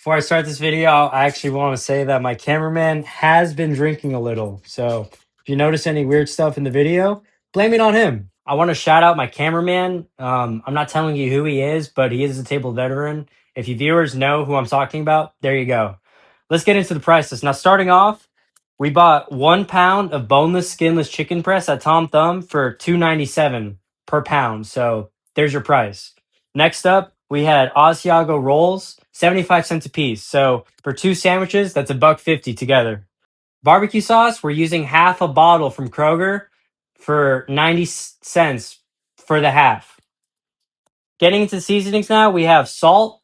Before I start this video, I actually want to say that my cameraman has been drinking a little. So if you notice any weird stuff in the video, blame it on him. I want to shout out my cameraman. I'm not telling you who he is, but he is a table veteran. If you viewers know who I'm talking about, there you go. Let's get into the prices. Now, starting off, we bought 1 pound of boneless, skinless chicken breast at Tom Thumb for $2.97 per pound. So there's your price. Next up, we had Asiago rolls, 75 cents a piece. So for two sandwiches, that's $1.50 together. Barbecue sauce, we're using half a bottle from Kroger for 90 cents for the half. Getting into seasonings now, we have salt,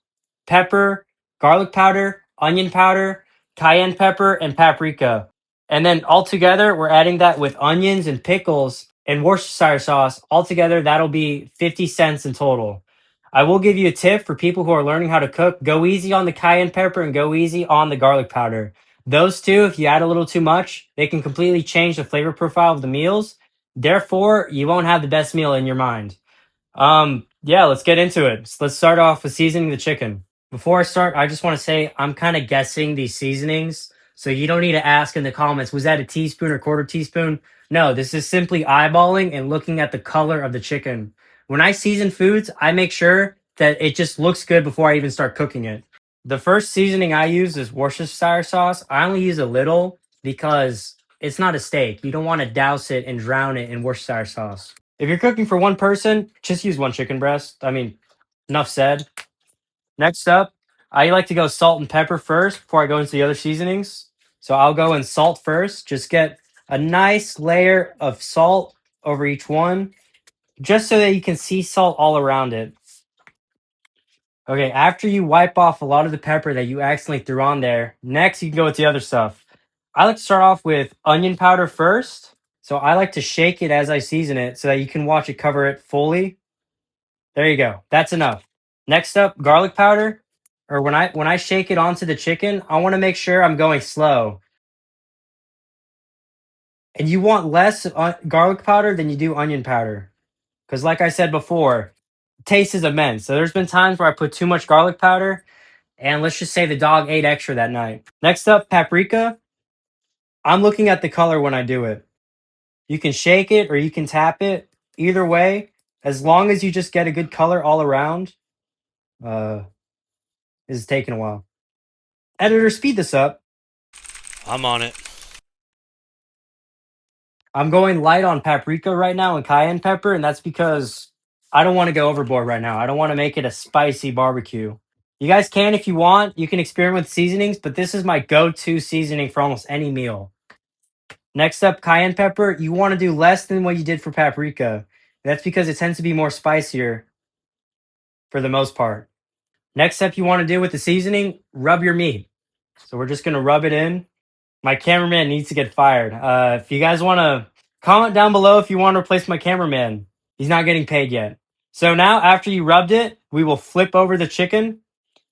pepper, garlic powder, onion powder, cayenne pepper, and paprika. And then all together, we're adding that with onions and pickles and Worcestershire sauce. Altogether, that'll be 50 cents in total. I will give you a tip for people who are learning how to cook. Go easy on the cayenne pepper and go easy on the garlic powder. Those two, if you add a little too much, they can completely change the flavor profile of the meals. Therefore, you won't have the best meal in your mind. Yeah, let's get into it. So let's start off with seasoning the chicken. Before I start, I just want to say I'm kind of guessing these seasonings. So you don't need to ask in the comments, was that a teaspoon or quarter teaspoon? No, this is simply eyeballing and looking at the color of the chicken. When I season foods, I make sure that it just looks good before I even start cooking it. The first seasoning I use is Worcestershire sauce. I only use a little because it's not a steak. You don't want to douse it and drown it in Worcestershire sauce. If you're cooking for one person, just use one chicken breast. I mean, enough said. Next up, I like to go salt and pepper first before I go into the other seasonings. So I'll go in salt first. Just get a nice layer of salt over each one, just so that you can see salt all around it. Okay, after you wipe off a lot of the pepper that you accidentally threw on there, next you can go with the other stuff. I like to start off with onion powder first. So I like to shake it as I season it so that you can watch it cover it fully. There you go. That's enough. Next up, garlic powder. Or when I shake it onto the chicken, I want to make sure I'm going slow. And you want less garlic powder than you do onion powder. Because like I said before, taste is immense. So there's been times where I put too much garlic powder, and let's just say the dog ate extra that night. Next up, paprika. I'm looking at the color when I do it. You can shake it or you can tap it. Either way, as long as you just get a good color all around, this is taking a while. Editor, speed this up. I'm on it. I'm going light on paprika right now and cayenne pepper, and that's because I don't want to go overboard right now. I don't want to make it a spicy barbecue. You guys can if you want. You can experiment with seasonings, but this is my go-to seasoning for almost any meal. Next up, cayenne pepper. You want to do less than what you did for paprika. That's because it tends to be more spicier for the most part. Next step you want to do with the seasoning, rub your meat. So we're just going to rub it in. My cameraman needs to get fired. If you guys want to comment down below if you want to replace my cameraman. He's not getting paid yet. So now after you rubbed it, we will flip over the chicken.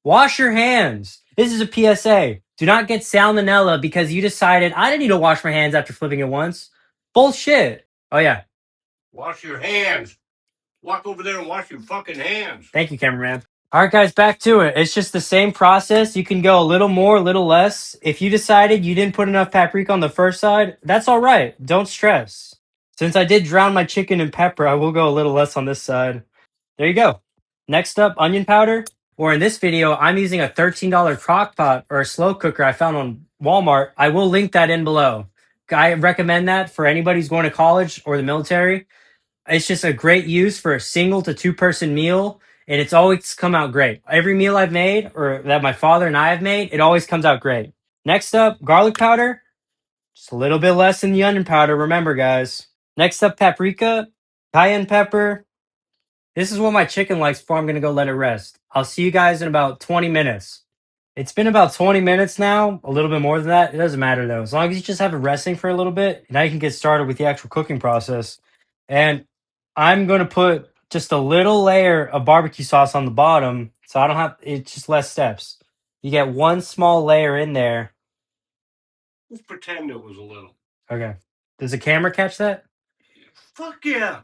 Wash your hands. This is a PSA. Do not get salmonella because you decided I didn't need to wash my hands after flipping it once. Bullshit. Oh yeah. Wash your hands. Walk over there and wash your fucking hands. Thank you, cameraman. All right, guys, back to it. It's just the same process. You can go a little more, a little less. If you decided you didn't put enough paprika on the first side, that's all right. Don't stress. Since I did drown my chicken in pepper, I will go a little less on this side. There you go. Next up, onion powder. Or in this video, I'm using a $13 crock pot or a slow cooker I found on Walmart. I will link that in below. I recommend that for anybody who's going to college or the military. It's just a great use for a single to two person meal, and it's always come out great. Every meal I've made or that my father and I have made, it always comes out great. Next up, garlic powder. Just a little bit less than the onion powder, remember, guys. Next up, paprika, cayenne pepper. This is what my chicken likes before I'm going to go let it rest. I'll see you guys in about 20 minutes. It's been about 20 minutes now, a little bit more than that. It doesn't matter though. As long as you just have it resting for a little bit, now you can get started with the actual cooking process. And I'm going to put just a little layer of barbecue sauce on the bottom so I don't have it's just less steps. You get one small layer in there. Let's pretend it was a little. Okay. Does the camera catch that? Fuck yeah.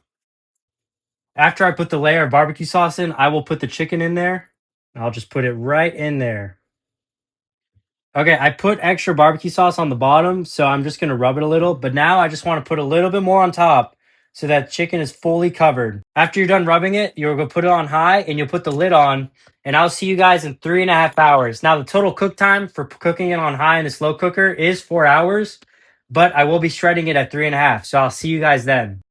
After I put the layer of barbecue sauce in, I will put the chicken in there. I'll just put it right in there. Okay, I put extra barbecue sauce on the bottom, so I'm just gonna rub it a little, but now I just want to put a little bit more on top so that chicken is fully covered. After you're done rubbing it, you'll go put it on high and you'll put the lid on, and I'll see you guys in 3.5 hours. Now, the total cook time for cooking it on high in a slow cooker is 4 hours, but I will be shredding it at 3.5, so I'll see you guys then.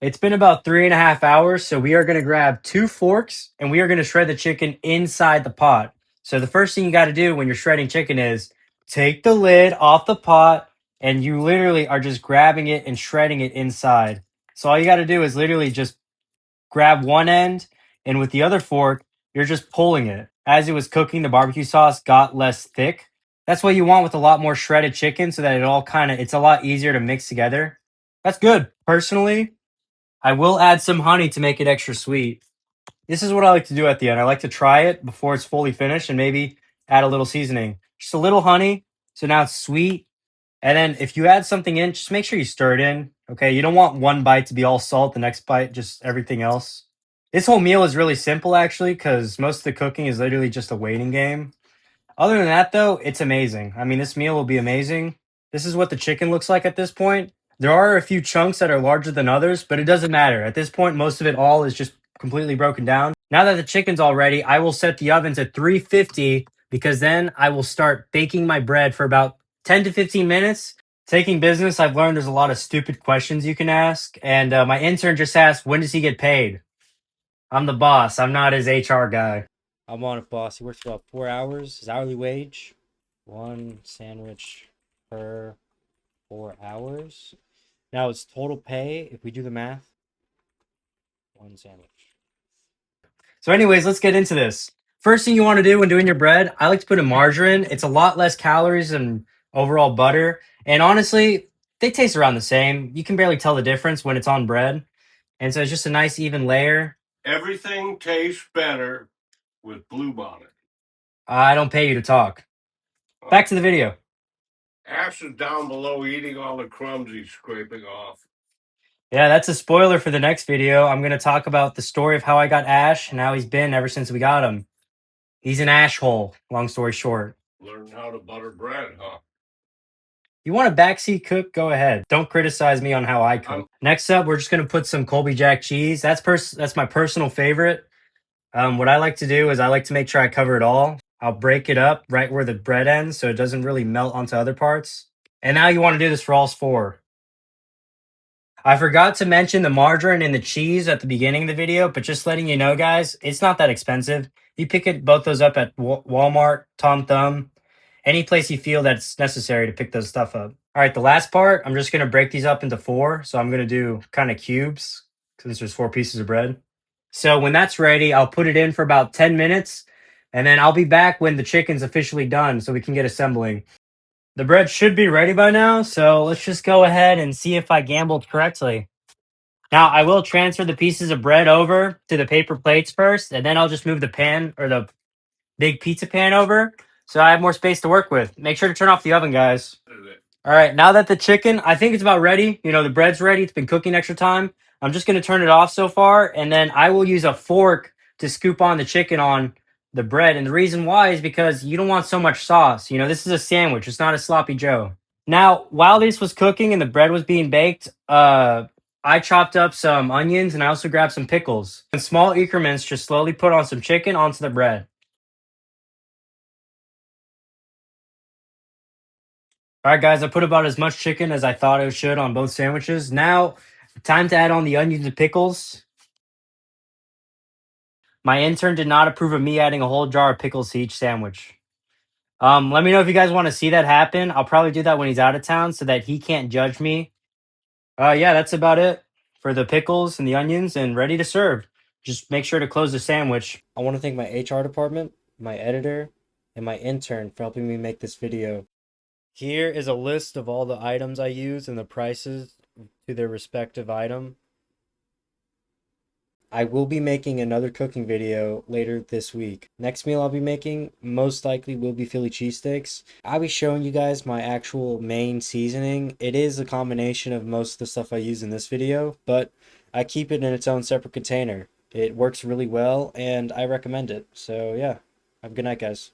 It's been about 3.5 hours, so we are going to grab 2 forks and we are going to shred the chicken inside the pot. So the first thing you got to do when you're shredding chicken is take the lid off the pot and you literally are just grabbing it and shredding it inside. So all you got to do is literally just grab one end, and with the other fork, you're just pulling it. As it was cooking, the barbecue sauce got less thick. That's what you want with a lot more shredded chicken so that it all it's a lot easier to mix together. That's good. Personally, I will add some honey to make it extra sweet. This is what I like to do at the end. I like to try it before it's fully finished and maybe add a little seasoning. Just a little honey. So now it's sweet. And then if you add something in, just make sure you stir it in. Okay. You don't want one bite to be all salt, the next bite, just everything else. This whole meal is really simple actually, because most of the cooking is literally just a waiting game. Other than that, though, it's amazing. I mean, this meal will be amazing. This is what the chicken looks like at this point. There are a few chunks that are larger than others, but it doesn't matter. At this point, most of it all is just completely broken down. Now that the chicken's all ready, I will set the oven to 350 because then I will start baking my bread for about 10 to 15 minutes. Taking business, I've learned there's a lot of stupid questions you can ask. And my intern just asked, when does he get paid? I'm the boss. I'm not his HR guy. I'm on it, boss. He works for about 4 hours. His hourly wage, one sandwich per 4 hours. Now it's total pay. If we do the math, one sandwich. So, anyways, let's get into this. First thing you want to do when doing your bread, I like to put in margarine. It's a lot less calories than overall butter. And honestly, they taste around the same. You can barely tell the difference when it's on bread. And so it's just a nice even layer. Everything tastes better with Blue Bonnet. I don't pay you to talk. Back to the video. Ash is down below eating all the crumbs he's scraping off. Yeah, that's a spoiler for the next video. I'm going to talk about the story of how I got Ash and how he's been ever since we got him. He's an ash hole, long story short. Learn how to butter bread, huh? You want a backseat cook? Go ahead. Don't criticize me on how I cook. Next up, we're just going to put some Colby Jack cheese. That's my personal favorite. What I like to do is I like to make sure I cover it all. I'll break it up right where the bread ends so it doesn't really melt onto other parts. And now you want to do this for all four. I forgot to mention the margarine and the cheese at the beginning of the video, but just letting you know, guys, it's not that expensive. You pick both those up at Walmart, Tom Thumb, any place you feel that's necessary to pick those stuff up. All right, the last part, I'm just going to break these up into four. So I'm going to do kind of cubes since there's 4 pieces of bread. So when that's ready, I'll put it in for about 10 minutes, and then I'll be back when the chicken's officially done so we can get assembling. The bread should be ready by now, so let's just go ahead and see if I gambled correctly. Now, I will transfer the pieces of bread over to the paper plates first, and then I'll just move the pan or the big pizza pan over so I have more space to work with. Make sure to turn off the oven, guys. All right, now that the chicken, I think it's about ready. You know, the bread's ready. It's been cooking extra time. I'm just going to turn it off so far, and then I will use a fork to scoop on the chicken on the bread. And the reason why is because you don't want so much sauce. You know, this is a sandwich. It's not a sloppy Joe. Now, while this was cooking and the bread was being baked, I chopped up some onions and I also grabbed some pickles. In small increments, just slowly put on some chicken onto the bread. All right, guys, I put about as much chicken as I thought it should on both sandwiches. Now, time to add on the onions and pickles. My intern did not approve of me adding a whole jar of pickles to each sandwich. Let me know if you guys want to see that happen. I'll probably do that when he's out of town so that he can't judge me. Yeah, that's about it for the pickles and the onions and ready to serve. Just make sure to close the sandwich. I want to thank my HR department, my editor, and my intern for helping me make this video. Here is a list of all the items I use and the prices to their respective item. I will be making another cooking video later this week. Next meal I'll be making most likely will be Philly cheesesteaks. I'll be showing you guys my actual main seasoning. It is a combination of most of the stuff I use in this video, but I keep it in its own separate container. It works really well and I recommend it. So yeah, have a good night, guys.